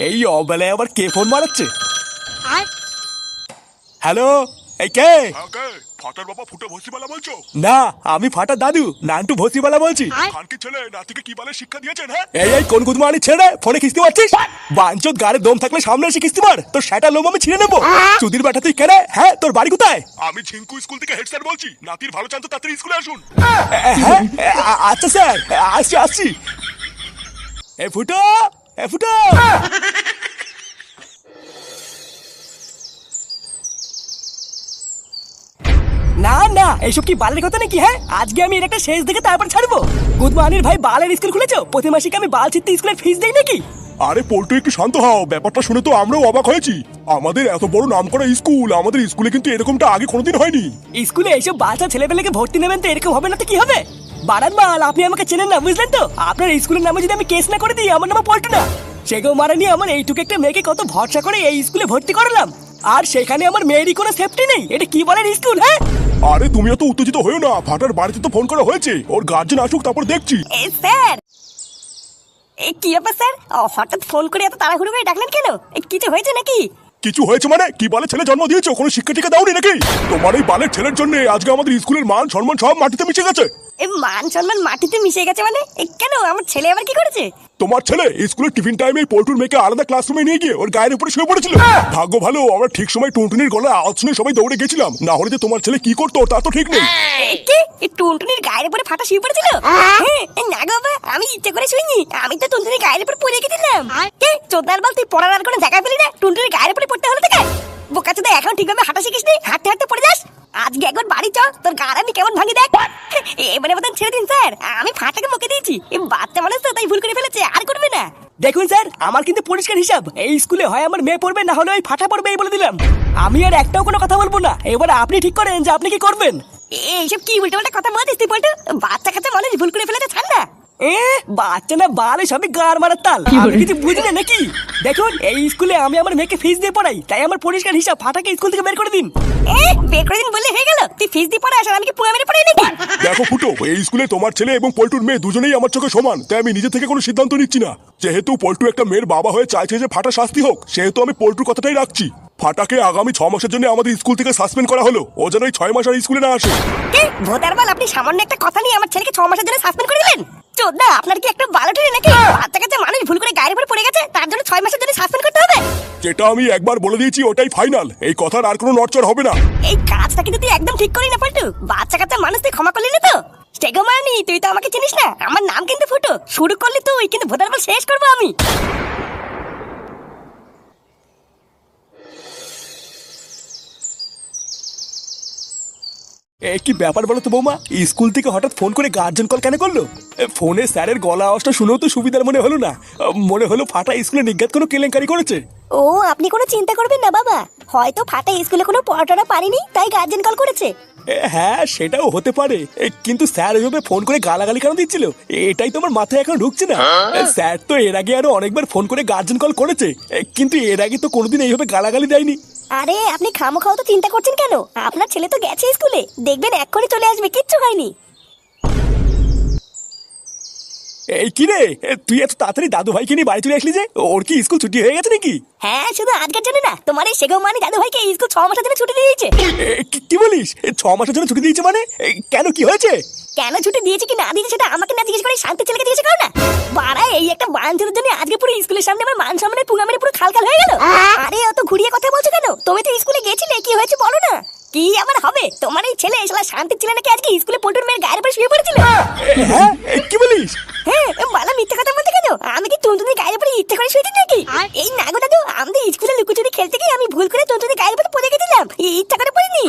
এই অবেলায় আবার কে phone মারাচ্ছে? Hello, এই কে? ফাটার বাবা ফুটো ভসিবালা বলছো? না, আমি ফাটার দাদু নান্টু ভসিবালা বলছি। খানকি ছেলে নাতিকে কি বলে শিক্ষা দিয়েছেন? হ্যাঁ, এই কোন গুদমানি ছেড়ে ফোনে কিস্তি মারছিস? বাঞ্চোত গাড়ির দম থাকলে সামনে এসে কিস্তি মার, তোর সেটা লোম আমি ছিঁড়ে নেবো। চুদির বেটা তুই কেড়ে? হ্যাঁ, তোর বাড়ি কোথায়? আমি ঝিঙ্কু স্কুল থেকে হেড স্যার বলছি। নাতির ভালো চান তো তাড়াতাড়ি স্কুলে আসুন। হ্যাঁ, আচ্ছা স্যার, আসছি আসছি। এ ফুটো, এ ফুটো। না না, এইসব কি বালের কথা নাকি? হ্যাঁ, আজকে আমি এর একটা শেষ দেখে তারপর ছাড়বো। গুদমানির ভাই বালের স্কুল খুলেছো? প্রতি মাসে কি আমি বাল ছিটতে স্কুলের ফিস দেই নাকি? আরে পল্টু একটু শান্ত হও, ব্যাপারটা শুনে তো আমরাও অবাক হয়েছি। আমাদের এত বড় নামকরা স্কুল, আমাদের স্কুলে কিন্তু এরকমটা আগে কোনোদিন হয়নি। স্কুলে এইসব বাচ্চা ছেলেপেলেকে ভর্তি নেবেন তো এরকম হবে না তো কি হবে? বাড়ান মাল, আপনি আমাকে চেনেন না, বুঝলেন তো? আপনার স্কুলের নামে যদি আমি কেস না করে দিই, আমার নামে পল্টু না। সেগো মারানি আমার এইটুকু একটা মেয়েকে কত ভরসা করে এই স্কুলে ভর্তি করলাম, আর সেখানে আমার মেয়েরই কোনো সেফটি নেই। এটা কি বলেন স্কুল? হ্যাঁ, আরে তুমি এত উত্তেজিত হয়েও না, ফাটার বাড়িতে তো ফোন করা হয়েছে, ওর গার্জেন আসুক তারপর দেখছি। স্যার, কি ব্যাপার স্যার? হঠাৎ ফোন করে এত তাড়াহুড়ো করে ডাকলেন কেন? কিছু হয়েছে নাকি? কিছু হয়েছে মানে? কি বালে ছেলে জন্ম দিয়েছো, কোনো শিক্ষা টিকা দাওনি নাকি? তোমার এই বালের ছেলের জন্য আজকে আমাদের স্কুলের মান সম্মান সব মাটিতে মিশে গেছে। মান সম্মান মাটিতে মিশে গেছে মানে? কেন, আমার ছেলে আবার কি করেছে? তোমার ছেলে স্কুলের টিফিন টাইমে পল্টুর মেয়েকে আলাদা ক্লাসরুমে নিয়ে গিয়ে ওর গায়ের উপরে শুয়ে পড়েছিল। ভাগ্য ভালো আমরা ঠিক সময় টুনটুনির গলায় আওয়াজ শুনে সবাই দৌড়ে গেছিলাম, না হলে যে তোমার ছেলে কি করতো তা তো ঠিক নেই। কি টুনটুনির গায়ের উপরে ফাটা শুয়ে পড়েছিল? না গো বাবা, আমি ইচ্ছে করে শুইনি, আমি তো টুনটুনির গায়ের উপরে পড়ে গেছিলাম। কে চোদার বল, তুই পড়ার আর কোনো জায়গা পেলি না, টুনটুনির গায়ের উপরে পড়তে হলো তোকে? বোকাচোদা, এখন ঠিকভাবে হাঁটা শিখিস নি, হাঁটতে হাঁটতে পড়ে যাস। আজকে একবার বাড়ি চ, তোর গাড় আমি কেমন ভাঙি দেখ। এবারে মতন ছেড়ে দিন স্যার, আমি ফাটাকে বকে দিয়েছি। বাচ্চা মানুষ তো, তাই ভুল করে ফেলেছে, আর করবে না। দেখুন স্যার, আমার কিন্তু পরিষ্কার হিসাব, এই স্কুলে হয় আমার মেয়ে পড়বে, না হলে ওই ফাটা পড়বে, এই বলে দিলাম। আমি আর একটাও কোনো কথা বলবো না। এবার আপনি ঠিক করেন যে আপনি কি করবেন। এইসব কি উল্টো পাল্টা কথা বলছিস তুই পল্টু? বাচ্চা কাচ্চা মানুষ ভুল করে ফেলেছে, ছাড় না। বাচ্চা না বালে সবই গার মারার তাল, আমি কিছু বুঝি না নাকি? দেখুন, এই স্কুলে আমি আমার মেয়েকে ফিস দিয়ে পড়াই, তাই আমার পরিষ্কার হিসাব, ফাটাকে স্কুল থেকে বের করে দিন। বের করে দিন বললে হয়ে গেল? তুই ফিস দিয়ে পড়ে আসার, আমি কি পুয়া মেরে পড়াই নাকি? দেখো ফুটো, এই স্কুলে তোমার ছেলে এবং পল্টুর মেয়ে দুজনেই আমার চোখে সমান, তাই আমি নিজে থেকে কোনো সিদ্ধান্ত নিচ্ছি না। যেহেতু পল্টু একটা মেয়ের বাবা হয়ে চাইছে যে ফাটা শাস্তি হোক, সেহেতু আমি পল্টুর কথাটাই রাখছি। ফাটাকে আগামী 6 মাসের জন্য আমাদের স্কুল থেকে সাসপেন্ড করা হলো, ও যেন এই 6 মাস আর স্কুলে না আসে। ভোদার বল, আপনি সামান্য একটা কথা নিয়ে আমার ছেলেকে 6 মাসের জন্য সাসপেন্ড করে দিলেন? চোদনা, আপনার কি একটা বালো ঠেলে নাকি? বাচ্চা কাচ্চা মানুষ ভুল করে গায়ের উপরে পড়ে গেছে, তার জন্য 6 মাসের জন্য সাসপেন্ড করতে হবে? যেটা আমি একবার বলে দিয়েছি ওটাই ফাইনাল, এই কথার আর কোনো নড়চড় হবে না। এই কাজটা কিন্তু তুই একদম ঠিক করি না পল্টু। বাচ্চা কাচ্চা মানুষ তুই ক্ষমা করলি না তো? স্টেগো মারানি, তুই তো আমাকে চিনিস না, আমার নাম কিন্তু ফুটো। শুরু করলি তুই, কিন্তু ভোদার বল শেষ করবো আমি। কি ব্যাপার বলো তো বৌমা, স্কুল থেকে হঠাৎ ফোন করে গার্জেন কল কেন করলো? ফোনে স্যারের গলা আওয়াজটা শুনেও তো সুবিধার মনে হলো না, মনে হলো ফাটা স্কুলে নিজ্ঞাত কোনো কেলেঙ্কারি করেছে। ও, আপনি কোনো চিন্তা করবেন না বাবা, হয়তো ফাটা স্কুলে কোনো পড়াটা পারেনি, তাই গার্জেন কল করেছে। হ্যাঁ, সেটাও হতে পারে, কিন্তু স্যার ওইভাবে ফোন করে গালাগালি কেন দিচ্ছিল, এটাই তোমার মাথায় এখন ঢুকছে না। স্যার তো এর আগে আরো অনেকবার ফোন করে গার্জেন কল করেছে, কিন্তু এর আগে তো কোনোদিন এইভাবে গালাগালি দেয়নি। আরে আপনি খামোখাও তো চিন্তা করছেন কেন? আপনার ছেলে তো গেছে স্কুলে, দেখবেন এক্ষুনি চলে আসবে, কিচ্ছু হয়নি। এই কি রে, তুই এত তাড়াতাড়ি দাদু ভাইকে নিয়ে বাড়ি চলে আসলি যে? ওর কি স্কুল ছুটি হয়ে গেছে নাকি? হ্যাঁ, শুধু আজকের জন্য না, তোমার এই সেগো মানে দাদু ভাইকে স্কুল 6 মাসের জন্য ছুটি দিয়ে দিয়েছে। কি বলিস? 6 মাসের জন্য ছুটি দিয়েছে মানে? কেন, কি হয়েছে? কেন ছুটি দিয়েছে কি না দিয়েছে সেটা আমাকে না জিজ্ঞেস করে শান্তি ছেলেকে দিয়েছে কারণ না। বাড়া, এই একটা বাঞ্চুদের জন্য আজকে পুরো স্কুলের সামনে আমার মান সম্মানের পুঙ্গা মেরে পুরো খালখাল হয়ে গেল। আরে অত ঘুরিয়ে কথা বলছো কেন? তুমি তো স্কুলে গেছিলে, কি হয়েছে বলো না। কি আবার হবে? তোমার এই ছেলে শালা শান্তির ছেলে নাকি আজকে স্কুলে পল্টুর মেয়ের গায়ের উপরে শুয়ে পড়েছিল? হ্যাঁ, কি বলিস? হ্যাঁ, বালা মিথ্যা কথা বলতে কেন? আমি কি টুনটুনির গায়ের উপরে ইচ্ছে করে শুয়েছি নাকি? এই নাগো দাদু, আমাদের স্কুলে লুকোচুরি খেলতে গিয়ে আমি ভুল করে টুনটুনির গায়ের উপরে পড়ে গেছিলাম, ইচ্ছা করে পড়িনি।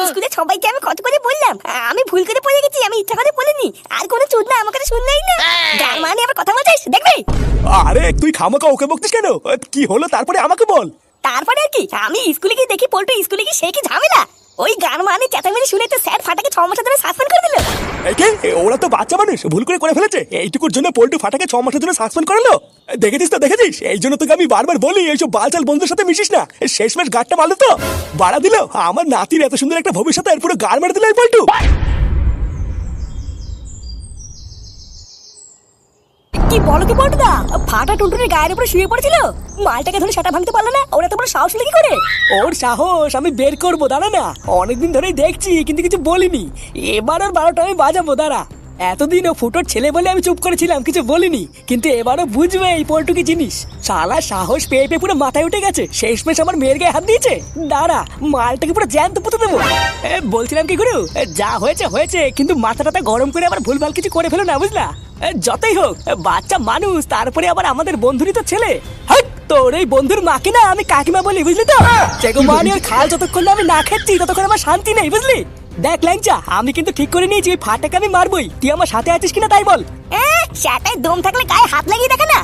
স্কুলে সবাইকে আমি কত করে বললাম আমি ভুল করে পড়ে গেছি, আমি ইচ্ছা করে পড়িনি। আর কোনো চুদ না, আমাকে শুনলেই না। গান মানে আবার কথা বলছিস, দেখবি? আরে তুই খামাকা ওকে বকছিস কেন? কি হলো তারপরে আমাকে বল। তারপরে আর কি, আমি স্কুলে গিয়ে দেখি পল্টু স্কুলে গিয়ে সে কি ঝামেলা। ওই গান মানে চেঁচামেচি শুনে তো স্যার ফাটাকে 6 মাসের জন্য সাসপেন্ড করে দিল। ওরা তো বাচ্চা মানুষ, ভুল করে ফেলেছে, এইটুকুর জন্য পল্টু ফাটাকে 6 মাসের জন্য সাসপেন্ড করলো। দেখেছিস তো, দেখেছিস? এই জন্য তোকে আমি বারবার বলি এইসব বালচাল বন্ধুদের সাথে মিশিস না। শেষমেশ গাড়টা মারলো তো, বাড়া দিল আমার নাতির এত সুন্দর একটা ভবিষ্যৎ, এর পুরো গাড় মেরে দিল এই পল্টু। কি কি বলো কি বলটা? ফাটা টুনটুনির গায়ের উপরে শুয়ে পড়েছিল, মালটাকে ধরে সেটা ভাঙতে পারলো না? ওরা তো বড় সাহস হলো কি করে? ওর সাহস আমি বের করবো, দাঁড়া না। অনেকদিন ধরেই দেখছি কিন্তু কিছু বলিনি। এবার ওর 12টা আমি বাজাবো, দাঁড়া। এতদিন ও ফুটোর ছেলে বলে আমি চুপ করেছিলাম, কিছু বলিনি, কিন্তু এবারও বুঝবে এই পল্টু কি জিনিস। শালা সাহস পেয়ে পেয়ে পুরো মাথায় উঠে গেছে, শেষমেশ আমার মেয়ের গায়ে হাত দিয়েছে। দাঁড়া, মালটাকে পুরো জ্যান্ত পুঁতে দেবো। বলছিলাম কি গুরু, যা হয়েছে হয়েছে, কিন্তু মাথাটা গরম করে আবার ভুলভাল কিছু করে ফেলো না, বুঝলা? যতই হোক বাচ্চা মানুষ, তারপরে আবার আমাদের বন্ধুরই তো ছেলে। হাট, তোর এই বন্ধুর মাকে না আমি কাকিমা বলি, বুঝলি তো? সেগো মানে ওর খাল যতক্ষণ না আমি না খাচ্ছি ততক্ষণ আমার শান্তি নেই, বুঝলি? দেখ ল্যাংচা, আমি কিন্তু ঠিক করে নিয়েছি ওই ফাটাকে আমি মারবই। তুই আমার সাথে আছিস কিনা তাই বল। সেটাই দম থাকলে গায়ে হাত লাগিয়ে দেখে না।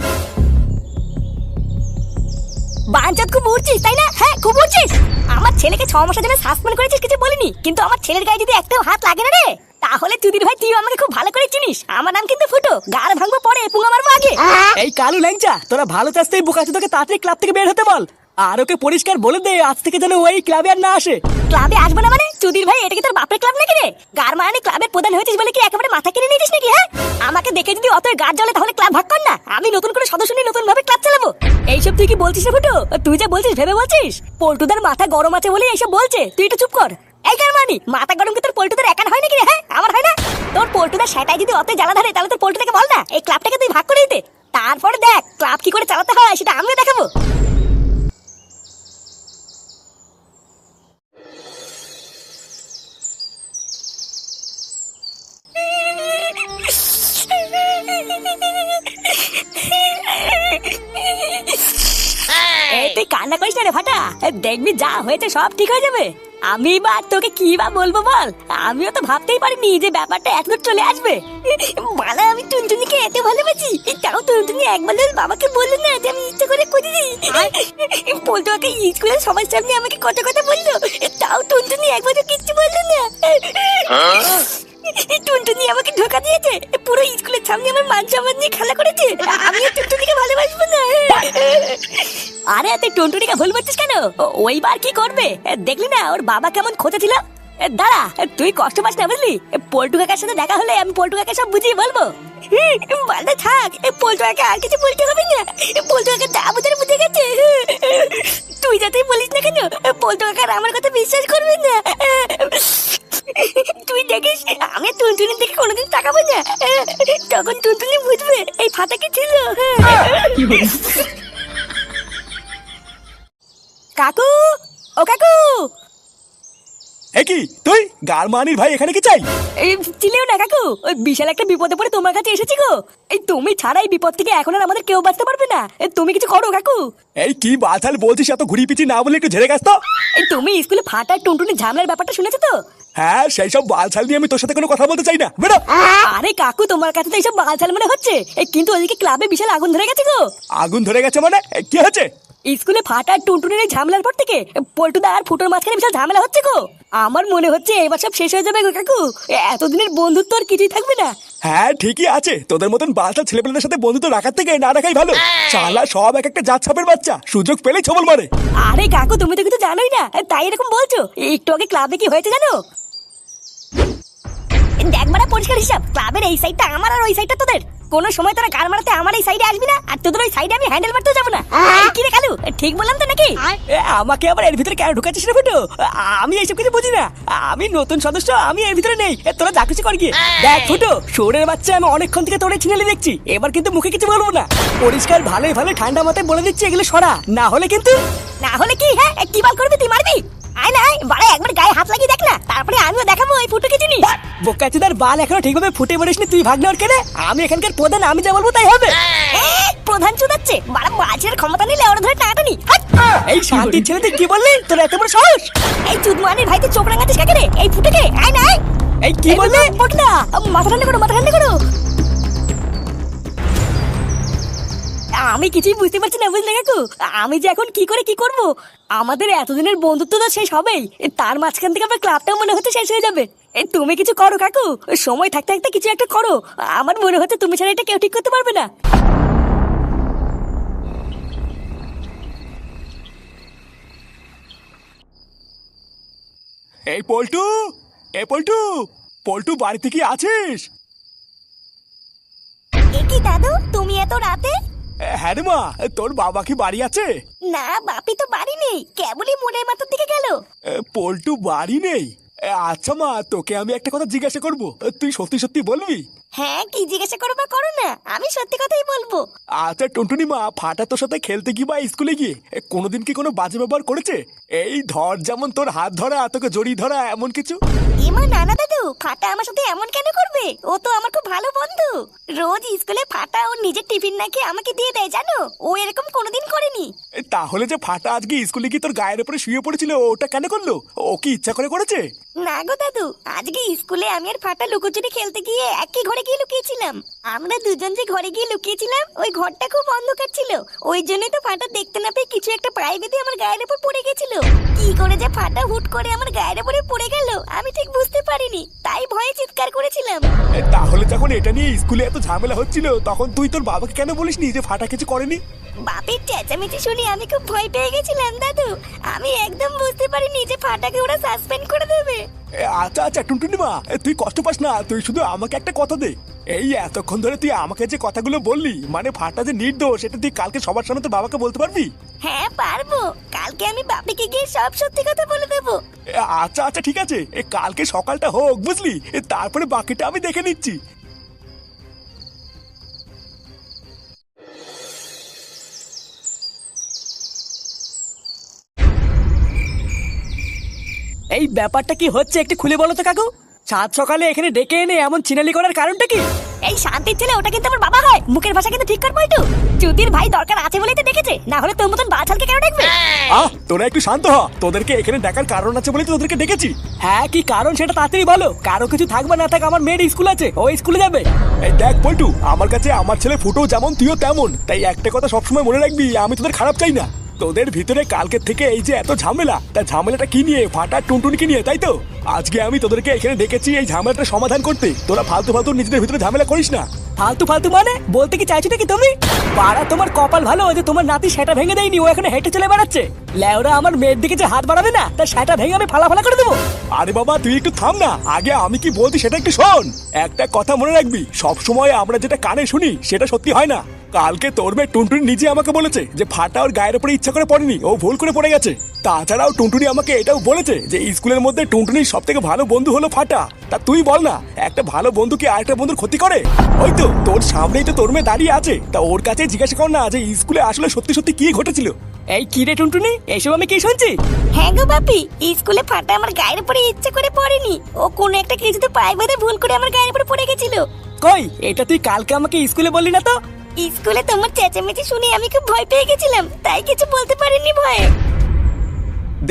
বাঞ্চাত খুব উড়ছিস তাই না? হ্যাঁ খুব উড়ছিস। আমার ছেলেকে 6 মাসের জন্য সাসপেন্ড করেছিস, কিছু বলিনি, কিন্তু আমার ছেলের গায়ে যদি একটাও হাত লাগে না রে, তাহলে চুদির ভাই তুই আমাকে খুব ভালো করে চিনিস। আমার নাম কিন্তু ফুটো, গাড় ভাঙবো পরে, পুঙ্গা মারবো আগে। এই কালু ল্যাংচা, তোরা ভালো চাস এই বোকাচোদাকে তাড়াতাড়ি ক্লাব থেকে বের হতে বল। আর ওকে পরিষ্কার বলে দে আজ থেকে যেন ওই ক্লাবে আর না আসে। ক্লাবে আসবো না মানে? চুদির ভাই, এটা কি তোর বাপের ক্লাব নাকি রে? গার মারানি ক্লাবের প্রধান হয়েছিস বলে কি একেবারে মাথা কিনে নিয়েছিস নাকি? হ্যাঁ, আমাকে দেখে যদি অত গার জ্বলে তাহলে ক্লাব ভাগ কর না। আমি নতুন করে সদস্য নিয়ে নতুন ভাবে ক্লাব চালাবো। এইসব তুই কি বলছিস রে ফুটো? তুই যা বলছিস ভেবে বলছিস? পল্টুদার মাথা গরম আছে বলে এইসব বলছে, তুই একটু চুপ কর। এই গার মারানি, মাথা গরম কি তোর পল্টুদার একার হয় নাকি রে? হ্যাঁ, আমার হয় না? তোর পল্টুদার সেটাই যদি অত জ্বালা ধরে, তাহলে তোর পল্টুদাকে বল না এই ক্লাবটাকে তুই ভাগ করে দিতে। তারপরে দেখ ক্লাব কি করে চালাতে হয় সেটা আমিও দেখাবো। তুই কান্না করিস না রে ফাটা, দেখবি যা হয়েছে সব ঠিক হয়ে যাবে। আমি বা তোকে কি বা বলবো বল, আমিও তো ভাবতেই পারিনি যে ব্যাপারটা এতদূর চলে আসবে। মানে আমি টুনটুনিকে এত ভালোবাসি, তাও টুনটুনি একবার বাবাকে বললো না যে আমি ইচ্ছা করে করিনি। বলতো ওকে স্কুলের সবার সামনে আমাকে কত কথা বললো, তাও টুনটুনি একবারও কিচ্ছু বললো না। টুনটুনি আমাকে ধোকা দিয়েছে, পুরো স্কুলের সামনে আমার মান সম্মান নিয়ে খেলা করেছে। আমিও টুনটুনিকে ভালোবাসবো না। আরে তুই টুনটুনিকে ভুল বলছিস কেন? ওইবার কি করবে দেখলি না ওর বাবা কেমন খোঁজা ছিল। দাঁড়া, তুই কষ্ট পাস না বুঝলি? পল্টু কাকার সাথে দেখা হলে আমি পল্টু কাকা সব বুঝিয়ে বলবো। ভালো থাক, পল্টু কাকা আর কিছু বলতে হবে না। পল্টু কাকা যা বুঝে বুঝে গেছে। তুই যাতেই বলিস না কেন, পল্টু কাকার আমার কথা বিশ্বাস করবে না। তুই দেখিস আমি টুনটুনির দিকে কোনোদিন তাকাবো না, তখন টুনটুনি বুঝবে এই ফাটা কি ছিল। কাকু, ও কাকু। কি তুই গারমানির ভাই এখানে কি চাই? চিলেও না কাকু, ওই বিশাল একটা বিপদে পড়ে তোমার কাছে এসেছি গো। এই তুমি ছাড়া এই বিপদ থেকে এখন আর আমাদের কেউ বাঁচতে পারবে না। তুমি কিছু করো কাকু। এই কি বাতাল বলছিস, এত ঘুরি পিছি না বলে একটু ঝেড়ে গাছ তো। এই তুমি স্কুলে ফাটা টুনটুনি ঝামেলার ব্যাপারটা শুনেছো তো? হ্যাঁ, সেই সব বালছাল নিয়ে আমি তোর সাথে কোনো কথা বলতে চাই না, বেরো। আরে কাকু, তোমার কাছে তো এইসব বালছাল মনে হচ্ছে, কিন্তু ওইদিকে ক্লাবে বিশাল আগুন ধরে গেছে গো। আগুন ধরে গেছে মানে কি হচ্ছে? স্কুলে ফাটা টুনটুনির এই ঝামেলার পর থেকে পল্টুদা আর ফুটোর মাঝখানে বিশাল ঝামেলা হচ্ছে গো। আমার মনে হচ্ছে এবার সব শেষ হয়ে যাবে গো কাকু, এতদিনের বন্ধুত্ব আর কিছুই থাকবে না। হ্যাঁ ঠিকই আছে, তোদের মতন বালছাল ছেলেপেলেদের সাথে বন্ধুত্ব রাখার থেকে না রাখাই ভালো। শালা সব এক একটা জাত ছাপের বাচ্চা, সুযোগ পেলেই ছবল মারে। আরে কাকু, তুমি তো কিছু জানোই না, তাই এরকম বলছো। একটু আগে ক্লাবে কি হয়েছে জানো? দেখ বাড়া, পরিষ্কার হিসাব, ক্লাবের এই সাইডটা আমার আর ওই সাইডটা তোদের। কোন সময় তোরা গান মারাতে আমার এই সাইডে আসবি না, আর তোদের ওই সাইডে আমি হ্যান্ডেল মারতে যাবো না। কি রে কালু, ঠিক বললাম তো নাকি? আমাকে আবার এর ভিতরে কেন ঢুকাচ্ছিস রে ফুটো? আমি এইসব কিছু বুঝি না, আমি নতুন সদস্য, আমি এর ভিতরে নেই। তোরা যা কিছু কর গিয়ে। দেখ ফুটো, শোরের বাচ্চা, আমি অনেকক্ষণ থেকে তোরে ছিনালি দেখছি, এবার কিন্তু মুখে কিছু বলবো না। পরিষ্কার ভালোই ভালো ঠান্ডা মাথায় বলে দিচ্ছি, এগুলো সরা, না হলে কিন্তু। না হলে কি? হ্যাঁ, কি বাল করবি তুই? মারবি? আয় না, বাড়া একবার গায়ে হাত লাগিয়ে দেখ না, তারপরে আমিও দেখাবো এই ফুটোকে চিনিস। বোকাচোদার বাল এখনো ঠিকভাবে ফুটে পড়িসনি, তুই ভাগ নেওয়ার কেনে? আমি এখানকার প্রধান, আমি যা বলবো তাই হবে। প্রধান চুদাচ্ছে, বাড়া বাজের ক্ষমতা নিলে ওরা ধরে টানাটানি। এই শান্তির ছেলে, তুই কি বললি? তোর এত বড় সাহস! এই চুদমানির ভাই, তুই চোখ রাঙাচ্ছিস কাকে রে? এই ফুটোকে আয় না। এই কি বললি? বটনা, মাথা ঠান্ডা করো, মাথা ঠান্ডা করো। আমি কিছুই বুঝতে পারছি না বুঝলে কাকু, আমি যে এখন কি করে কি করব। আমাদের এতদিনের বন্ধুত্ব তো শেষ হবেই, তার মাঝখান থেকে আমার ক্লাবটাও মনে হচ্ছে শেষ হয়ে যাবে। তুমি কিছু করো কাকু, সময় থাকতে থাকতে কিছু একটা করো। আমার মনে হচ্ছে তুমি ছাড়া এটা কেউ ঠিক করতে পারবে না। এই পল্টু, এ পল্টু, পল্টু বাড়িতে কি আছিস? কি দাদু, তুমি এত রাতে? হ্যাঁ রে মা, তোর বাবা কি বাড়ি আছে? না, বাপি তো বাড়ি নেই, কেবলই মোড়ের মাথার দিকে গেল। পল্টু বাড়ি নেই? আচ্ছা মা, তোকে আমি একটা কথা জিজ্ঞাসা করব, তুই সত্যি সত্যি বলবি? হ্যাঁ, কি জিজ্ঞাসা করো করো না, আমি সত্যি কথাই বলবো। আচ্ছা টুনটুনি মা, ফাটা তোর সাথে খেলতে গিয়ে বা স্কুলে গিয়ে কোনোদিন কি কোনো বাজে ব্যবহার করেছে? এই ধর, যেমন তোর হাত ধরা, তোকে জড়িয়ে ধরা, এমন কিছু? এমা না না দাদু, ফাটা আমার সাথে এমন কেন করবে? ও তো আমার খুব ভালো বন্ধু। রোজ স্কুলে ফাটা ওর নিজের টিফিন নাকি আমাকে দিয়ে দেয়, জানো? ও এরকম কোনোদিন করেনি। তাহলে যে ফাটা আজকে স্কুলে গিয়ে তোর গায়ের উপরে শুয়ে পড়েছিল, ওটা কেন করলো? ও কি ইচ্ছা করে করেছে? না গো দাদু, আজকে স্কুলে আমি আর ফাটা লুকোচুরি খেলতে গিয়ে একই ঘরে গিয়ে লুকিয়েছিলাম। আমরা দুজন যে ঘরে গিয়ে লুকিয়েছিলাম, ওই ঘরটা খুব অন্ধকার ছিল। ওই জন্যই তো ফাটা দেখতে না পেয়ে কিছু একটা পায়ে বেঁধে আমার গায়ের উপর পড়ে গেছিল। কি করে যে ফাটা হুট করে আমার গায়ের উপরে পড়ে গেল আমি ঠিক বুঝতে পারিনি, তাই ভয়ে চিৎকার করেছিলাম। তাহলে যখন এটা নিয়ে স্কুলে এত ঝামেলা হচ্ছিল, তখন তুই তোর বাবাকে কেন বলিসনি যে ফাটা কিছু করেনি? বাপের চেঁচামেচি শুনে আমি খুব ভয় পেয়ে গেছিলাম দাদু। আমি একদম বুঝতে পারিনি যে ফাটাকে ওরা সাসপেন্ড করে দেবে। আচ্ছা আচ্ছা টুনটুনি মা, তুই কষ্ট পাস না, তুই শুধু আমাকে একটা কথা দে। এই এতক্ষণ ধরে তুই আমাকে যে কথাগুলো বললি, মানে ফাটা যে নির্দোষ, এটা তুই কালকে সবার সামনে তোর বাবাকে বলতে পারবি? হ্যাঁ পারবো, কালকে আমি বাপিকে গিয়ে সব সত্যি কথা বলে দেবো। আচ্ছা আচ্ছা ঠিক আছে, কালকে সকালটা হোক বুঝলি, তারপরে বাকিটা আমি দেখে নিচ্ছি। এই ব্যাপারটা কি হচ্ছে একটু খুলে বলো তো কাকু। সাত সকালে এখানে ডেকে এনে এমন চিনালি করার কারণটা কি? এই শান্তির ছেলে, ওটা কিন্তু আমার বাবা হয়, মুখের ভাষা কিন্তু ঠিক কর বইটু। চুদির ভাই দরকার আছে বলেই তো ডেকেছে, না হলে তোর মতন বাছালকে কেন ডাকবে? তোরা একটু শান্ত হ, তোদেরকে এখানে ডাকার কারণ আছে বলেই তো তোদেরকে ডেকেছি। হ্যাঁ কি কারণ সেটা তাড়াতাড়ি বলো। কারো কিছু থাকবে না থাক, আমার মেয়ের স্কুল আছে, ও স্কুলে যাবে। এই দেখ পল্টু, আমার কাছে আমার ছেলে ফুটো যেমন তুইও তেমন, তাই একটা কথা সবসময় মনে রাখবি, আমি তোদের খারাপ চাই না। তোদের ভিতরে কালকের থেকে এই যে এত ঝামেলা, তা ঝামেলাটা কি নিয়ে? ফাটা টুনটুনিকে নিয়ে, তাই তো? আজকে আমি তোদেরকে এখানে ডেকেছি এই ঝামেলাটা সমাধান করতে। তোরা ফালতু ফালতু নিজেদের ভিতরে ঝামেলা করিস না। ফালতু ফালতু মানে বলতে কি চাইছো নাকি তুমি? পাড়া তোমার কপাল ভালো যে তোমার নাতি সেটা ভেঙে দেয়নি, ও এখানে হেঁটে চলে বেড়াচ্ছে। লেওরা আমার মেয়ের দিকে যে হাত বাড়াবে না, তার সেটা ভেঙে আমি ফালা ফালা করে দেবো। আরে বাবা তুই একটু থাম না, আগে আমি কি বলছি সেটা একটু শোন। একটা কথা মনে রাখবি, সব সময় আমরা যেটা কানে শুনি সেটা সত্যি হয় না। কালকে তোর মেয়ে টুনটুনি নিজে আমাকে বলেছে যে ফাটা ওর গায়ের উপরে ইচ্ছা করে পড়েনি, ও ভুল করে পড়ে গেছে। তাছাড়াও টুনটুনি আমাকে এটাও বলেছে যে স্কুলের মধ্যে টুনটুনির সব থেকে ভালো বন্ধু হলো ফাটা। তা তুই বল না, একটা ভালো বন্ধু কি আরেকটা বন্ধুর ক্ষতি করে? ওই তো তোর সামনেই তো তোর মেয়ে দাঁড়িয়ে আছে, তা ওর কাছে জিজ্ঞাসা কর না যে স্কুলে আসলে সত্যি সত্যি কি ঘটেছিল। এই কি রে টুনটুনি, এসব আমি কি শুনছি? হ্যাঁ গো বাপি, স্কুলে ফাটা আমার গায়ের উপরে ইচ্ছে করে পড়েনি, ও কোনো একটা কিছুতে পায়ে বেঁধে ভুল করে আমার গায়ের উপরে পড়ে গেছিল। কই, এটা তুই কালকে আমাকে স্কুলে বললি না তো? স্কুলে তোমার চেঁচামেচি শুনে আমি খুব ভয় পেয়ে গেছিলাম, তাই কিছু বলতে পারিনি ভয়ে।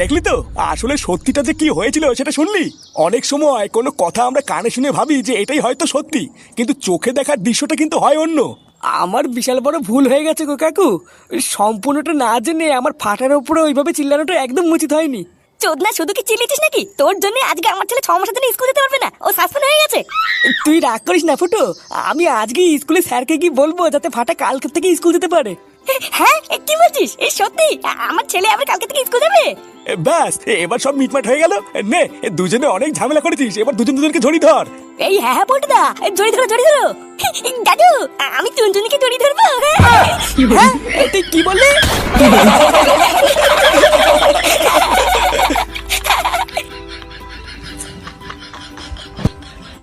দেখলি তো, আসলে সত্যিটা যে কি হয়েছিল সেটা শুনলি? অনেক সময় কোনো কথা আমরা কানে শুনে ভাবি যে এটাই হয়তো সত্যি, কিন্তু চোখে দেখার দৃশ্যটা কিন্তু হয় অন্য। আমার বিশাল বড় ভুল হয়ে গেছে গো কাকু, সম্পূর্ণটা না জেনে আমার ফাটার উপরে ওইভাবে চিল্লানোটা একদম উচিত হয়নি। চোদনা, শুধু কি চিল্লিছিস নাকি? তোর জন্য আজকে আমার ছেলে 6 মাসের জন্য স্কুল যেতে পারবে না, ও সাসপেন্ড হয়ে গেছে। তুই রাগ করিস না ফুটো, আমি আজকে স্কুলে স্যারকে কি বলবো যাতে ফাটা কালকে থেকে স্কুল যেতে পারে। হ্যাঁ কি বলছিস? এই সত্যি আমার ছেলে আবার কালকে থেকে স্কুল যাবে? ব্যাস, এবার সব মিটমাট হয়ে গেল। নে, দুজনে অনেক ঝামেলা করেছিস, এবার দুজনকে ঝড়ি ধর। এই হ্যাঁ হ্যাঁ বলটুদা, জড়ি ধরো জড়ি ধরো। দাদু, আমি টুনটুনিকে জড়ি ধরবো। হ্যাঁ, তুই কি বললি?